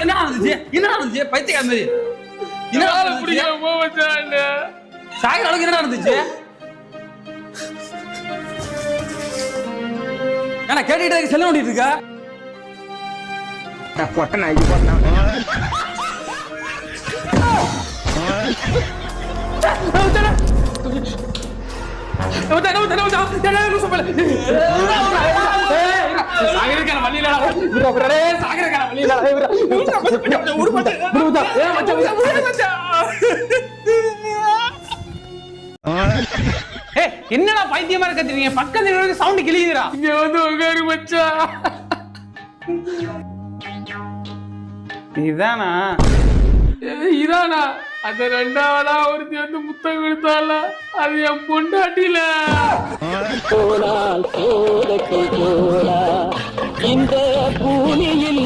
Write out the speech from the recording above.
என்ன நடந்துச்சு என்ன நடந்துச்சு பைத்தியக்கார மாதிரி என்ன சாகிற அளவுக்கு என்ன நடந்துச்சு ஏன்னா கேட்டுக்கிட்டு செல்ல ஓடிட்டு இருக்கா பொட்ட நாய்க்கு போட்டான் என்னடா பைத்தியமா இருக்கீங்க பக்கத்துல சவுண்ட் கிளியுதுடா இங்க வந்து உட்காரு மச்சா இதானா இதானா அந்த ரெண்டாவதா ஒருத்தி வந்து முத்தம் கொடுத்தால அது என் பொண்டாட்டில இந்த பூமியில்